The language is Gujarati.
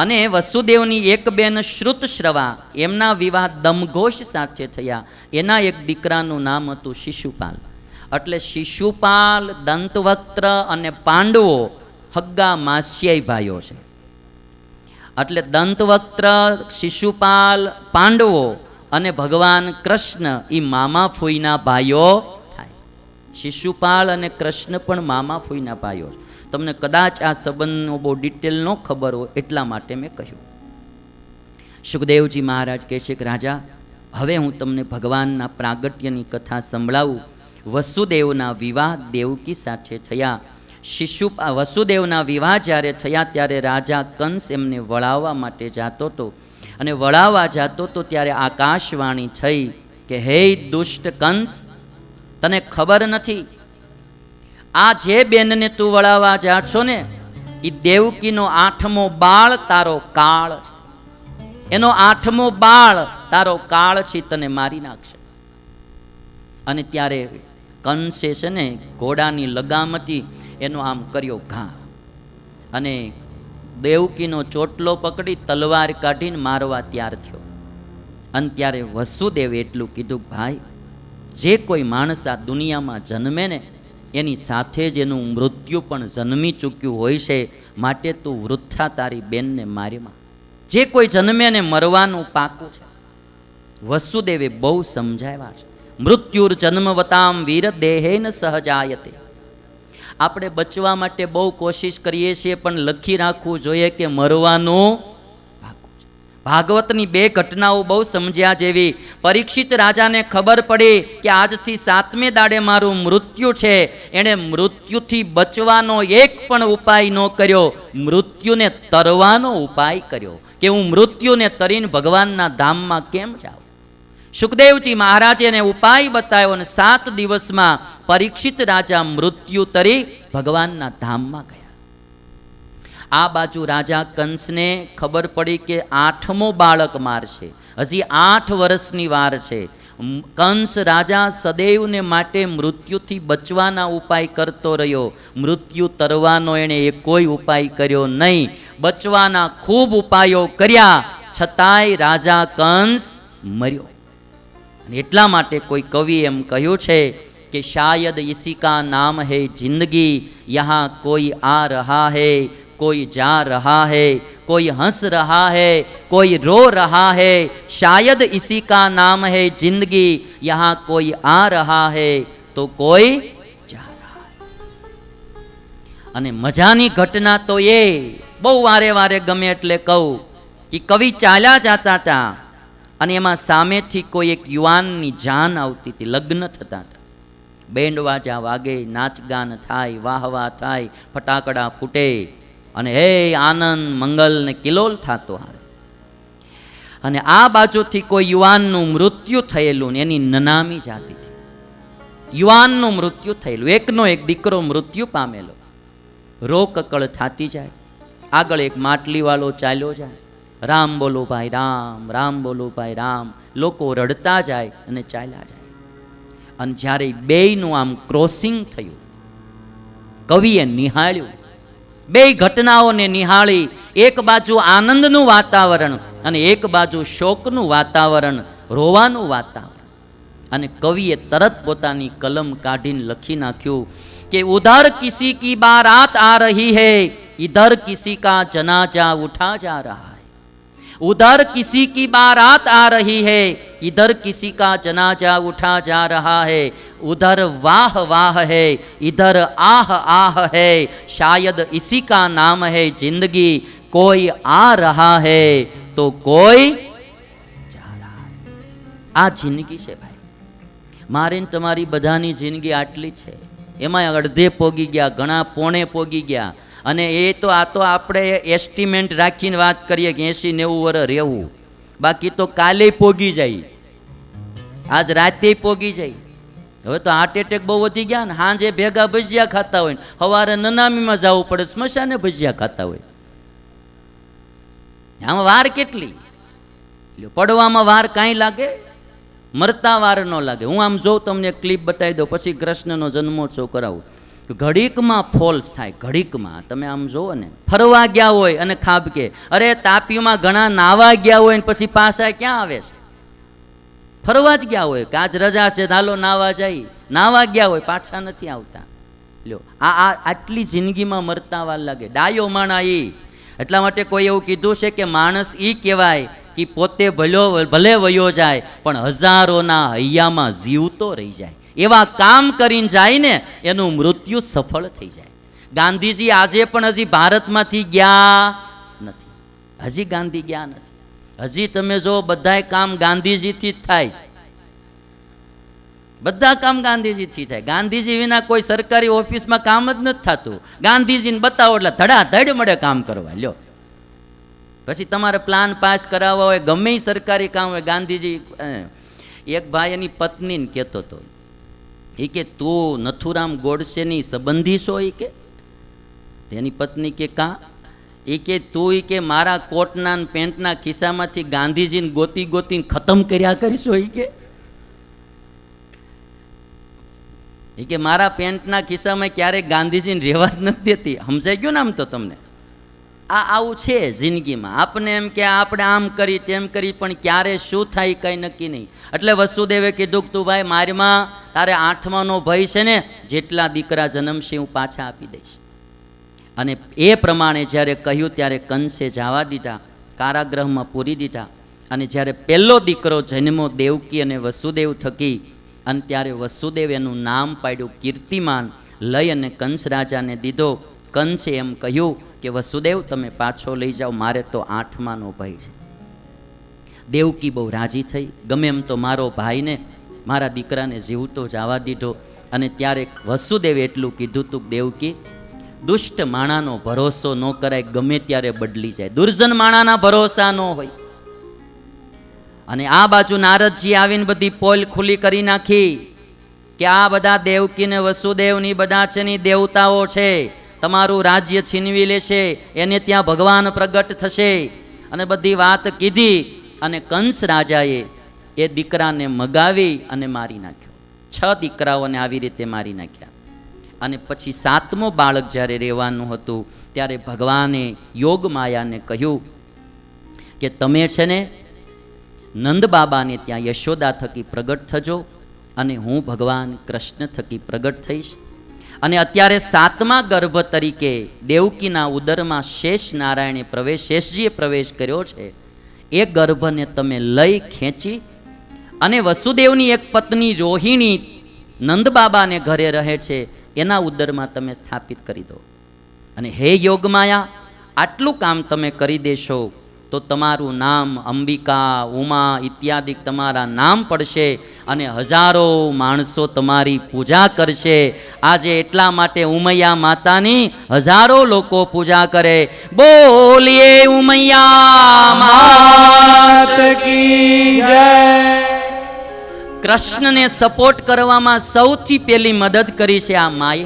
અને વસુદેવની એક બેન શ્રુતશ્રવા, એમના વિવાહ દમઘોષ સાથે થયા. એના એક દીકરાનું નામ હતું શિશુપાલ. એટલે શિશુપાલ, દંતવક્ત્ર અને પાંડવો હગ્ગા માસ્યાઈ ભાઈઓ છે. એટલે દંતવક્ત્ર, શિશુપાલ, પાંડવો અને ભગવાન કૃષ્ણ એ મામા ફૂઈના ભાઈઓ થાય. શિશુપાલ અને કૃષ્ણ પણ મામા ફૂઈના ભાઈઓ. તમને કદાચ આ સંબંધનો બહુ ડિટેલ ન ખબર હોય એટલા માટે મેં કહ્યું. સુખદેવજી મહારાજ કહે છે કે રાજા, હવે હું તમને ભગવાનના પ્રાગટ્યની કથા સંભળાવું. વસુદેવના વિવાહ દેવકી સાથે થયા. વસુદેવના વિવાહ જ્યારે થયા ત્યારે રાજા કંસ એમને વળાવવા માટે જાતો હતો. અને વળાવવા જાતો હતો ત્યારે આકાશવાણી થઈ કે હે દુષ્ટ કંસ, તને ખબર નથી આ જે બેનને તું વળાવવા જાશો ને એ દેવકીનો 8મો બાળ તારો કાળ છે. એનો 8મો બાળ તારો કાળ છે, તને મારી નાખશે. અને ત્યારે કંસે છે ને ઘોડાની લગામ હતી એનો આમ કર્યો ઘા, અને દેવકીનો ચોટલો પકડી તલવાર કાઢીને મારવા તૈયાર થયો. અને ત્યારે વસુદેવે એટલું કીધું, ભાઈ, જે કોઈ માણસ આ દુનિયામાં જન્મે ને એની સાથે જ એનું મૃત્યુ પણ જન્મી ચૂક્યું હોય છે. માટે તું વૃથા તારી બેનને મારીમાં. જે કોઈ જન્મે ને મરવાનું પાકું છે. વસુદેવે બહુ સમજાવ્યા છે. મૃત્યુર જન્મવતામ વીર દેહેન સહજાયતે. આપણે બચવા માટે બહુ કોશિશ કરીએ છીએ, પણ લખી રાખવું જોઈએ કે મરવાનું પાકું છે. ભાગવતની 2 ઘટનાઓ બહુ સમજ્યા જેવી. પરીક્ષિત રાજાને ખબર પડી કે આજથી 7મે દાડે મારું મૃત્યુ છે. એણે મૃત્યુથી બચવાનો એક પણ ઉપાય ન કર્યો, મૃત્યુને તરવાનો ઉપાય કર્યો કે હું મૃત્યુને તરીને ભગવાનના ધામમાં કેમ જાઉં. સુખદેવજી મહારાજે એને ઉપાય બતાવ્યો અને 7 દિવસમાં પરીક્ષિત રાજા મૃત્યુ તરી ભગવાનના ધામમાં ગયા. આ બાજુ રાજા કંસને ખબર પડી કે 8મો બાળક મારશે, હજી 8 વર્ષની વાર છે. કંસ રાજા સદૈવને માટે મૃત્યુથી બચવાના ઉપાય કરતો રહ્યો. મૃત્યુ તરવાનો એણે કોઈ ઉપાય કર્યો નહીં. બચવાના ખૂબ ઉપાયો કર્યા, છતાંય રાજા કંસ મર્યો. એટલા માટે કોઈ કવિ એમ કહ્યું છે કે શાયદ ઇસી કા નામ હૈ જિંદગી, યહાં કોઈ આ રહા હૈ, કોઈ જા રહા હૈ, કોઈ હંસ રહા હૈ, કોઈ રો રહા હૈ. શાયદ ઇસી કા નામ હૈ જિંદગી, યહાં કોઈ આ રહા હૈ તો કોઈ જા રહા હૈ. અને મજાની ઘટના તો એ બહુ વારે વારે ગમે એટલે કહું કે કવિ ચાલ્યા જતા હતા અને એમાં સામેથી કોઈ એક યુવાનની જાન આવતી હતી. લગ્ન થતા હતા, બેન્ડ વાજા વાગે, નાચગાન થાય, વાહવા થાય, ફટાકડા ફૂટે અને હે આનંદ મંગલ ને કિલોલ થતો આવે. અને આ બાજુથી કોઈ યુવાનનું મૃત્યુ થયેલું ને એની નનામી જાતી હતી. યુવાનનું મૃત્યુ થયેલું, એકનો એક દીકરો મૃત્યુ પામેલો. રોકકળ થતી જાય. આગળ એક માટલીવાળો ચાલ્યો જાય, રામ બોલો ભાઈ રામ, રામ બોલો ભાઈ રામ. લોકો રડતા જાય અને ચાલ્યા જાય. અને જ્યારે બેયનું આમ ક્રોસિંગ થયું, કવિએ નિહાળ્યું, 2 ઘટનાઓને નિહાળી. એક બાજુ આનંદનું વાતાવરણ અને એક બાજુ શોકનું વાતાવરણ, રોવાનું વાતાવરણ. અને કવિએ તરત પોતાની કલમ કાઢીને લખી નાખ્યું કે ઉધર કિસી કી બારાત આ રહી હૈ, इधर किसी का जनाजा उठा जा रहा है. उधर किसी की बारात आ रही है, इधर किसी का जनाजा उठा जा रहा है. उधर वाह वाह है, इधर आह आह है. शायद इसी का नाम है जिंदगी. कोई आ रहा है तो कोई जा रहा है. આ જિંદગી છે ભાઈ. મારી તમારી બધાની જિંદગી આટલી છે. એમાં અડધે પોગી ગયા, ઘણા પોણે પોગી ગયા. અને એ તો આ તો આપણે એસ્ટિમેટ રાખીને વાત કરીએ કે 80-90 વર્ષ રહેવું. બાકી તો કાલે પોગી જાય, આજ રાતે પોગી જાય. હવે તો હાર્ટ એટેક બહુ વધી ગયા ને. સાંજે ભેગા ભજીયા ખાતા હોય ને સવારે નનામીમાં જવું પડે, સ્મશાને ભજીયા ખાતા હોય. આમાં વાર કેટલી? પડવામાં વાર કાંઈ લાગે? મરતા વાર ન લાગે. હું આમ જોઉં, તમને ક્લિપ બતાવી દઉં, પછી કૃષ્ણનો જન્મોત્સવ કરાવું. ઘડીકમાં ફોલ્સ થાય, ઘડીકમાં. તમે આમ જુઓ ને, ફરવા ગયા હોય અને ખાબકે, અરે તાપીમાં ઘણા નાવા ગયા હોય ને પછી પાછા ક્યાં આવે છે? ફરવા જ ગયા હોય કે આજ રજા છે હાલો નાવા જાય, નાવા ગયા હોય પાછા નથી આવતા. લ્યો, આ આટલી જિંદગીમાં મરતા વાર લાગે. ડાયો માણા એ. એટલા માટે કોઈ એવું કીધું છે કે માણસ એ કહેવાય કે પોતે ભલે વયો જાય પણ હજારોના હૈયામાં જીવતો રહી જાય. એવા કામ કરીને જાય ને એનું મૃત્યુ સફળ થઈ જાય. ગાંધીજી આજે પણ હજી ભારતમાંથી ગયા નથી. હજી ગાંધી ગયા નથી. હજી તમે જો બધાય કામ ગાંધીજીથી જ થાય છે. બધા કામ ગાંધીજીથી થાય. ગાંધીજી વિના કોઈ સરકારી ઓફિસમાં કામ જ નથી થતું. ગાંધીજીને બતાવો એટલે ધડાધડ મળે કામ કરવા. લ્યો, પછી તમારે પ્લાન પાસ કરાવવા હોય, ગમે એ સરકારી કામ હોય, ગાંધીજી. એક ભાઈ એની પત્નીને કહેતો હતો, એ કે તું નથુરામ ગોડસેની સંબંધી છો? એ કે તેની પત્ની કે કાં? એ કે તું એ કે મારા કોટના પેન્ટના ખિસ્સામાંથી ગાંધીજીને ગોતી ગોતીને ખતમ કર્યા કરીશો? એ કે મારા પેન્ટના ખિસ્સામાં ક્યારેક ગાંધીજીને રહેવા જ નથી દેતી. સમજાઈ ગયું ને? આમ તો તમને આવું છે જિંદગીમાં. આપણે એમ કે આપણે આમ કરી તેમ કરી, પણ ક્યારે શું થાય કંઈ નક્કી નહીં. એટલે વસુદેવે કીધું કે તું ભાઈ મારીમાં તારે 8માનો ભય છે ને, જેટલા દીકરા જન્મશે હું પાછા આપી દઈશ. અને એ પ્રમાણે જ્યારે કહ્યું ત્યારે કંસે જવા દીધા, કારાગૃહમાં પૂરી દીધા. અને જ્યારે પહેલો દીકરો જન્મો દેવકી અને વસુદેવ થકી, અને ત્યારે વસુદેવ એનું નામ પાડ્યું કીર્તિમાન, લઈ અને કંસ રાજાને દીધો. કંસે એમ કહ્યું કે વસુદેવ તમે પાછો લઈ જાઓ, મારે તો 8માનો ભય છે. દેવકી બહુ રાજી થઈ. ગમે એમ તો મારો ભાઈને, મારા દીકરાને જીવતો જવા દીધો. અને ત્યારે વસુદેવે એટલું કીધું તું, દેવકી દુષ્ટ માણાનો ભરોસો ન કરાય, ગમે ત્યારે બદલી જાય. દુર્જન માણાના ભરોસા ન હોય. અને આ બાજુ નારદજી આવીને બધી પોલ ખુલ્લી કરી નાખી કે આ બધા દેવકી ને વસુદેવની બધા છે ની દેવતાઓ છે, તમારું રાજ્ય છીનવી લેશે, એને ત્યાં ભગવાન પ્રગટ થશે. અને બધી વાત કીધી. અને કંસ રાજાએ એ દીકરાને મગાવી અને મારી નાખ્યો. 6 દીકરાઓને આવી રીતે મારી નાખ્યા. અને પછી 7મો બાળક જ્યારે રહેવાનું હતું ત્યારે ભગવાને યોગ માયાને કહ્યું કે તમે છે ને નંદ બાબાને ત્યાં યશોદા થકી પ્રગટ થજો, અને હું ભગવાન કૃષ્ણ થકી પ્રગટ થઈશ. અને અત્યારે 7મા ગર્ભ તરીકે દેવકીના ઉદરમાં શેષ નારાયણે શેષજીએ પ્રવેશ કર્યો છે. એ ગર્ભને તમે લઈ ખેંચી અને વસુદેવની એક પત્ની રોહિણી નંદબાબાને ઘરે રહે છે એના ઉદરમાં તમે સ્થાપિત કરી દો. અને હે યોગમાયા, આટલું કામ તમે કરી દેશો તો તમારું નામ અંબિકા, ઉમા ઇત્યાદિ તમારા નામ પડશે અને હજારો માણસો તમારી પૂજા કરશે. આજે એટલા માટે ઉમૈયા માતાની હજારો લોકો પૂજા કરે. બોલીએ ઉમૈયા માત કી જય. કૃષ્ણને સપોર્ટ કરવામાં સૌથી પહેલી મદદ કરી છે આ માએ.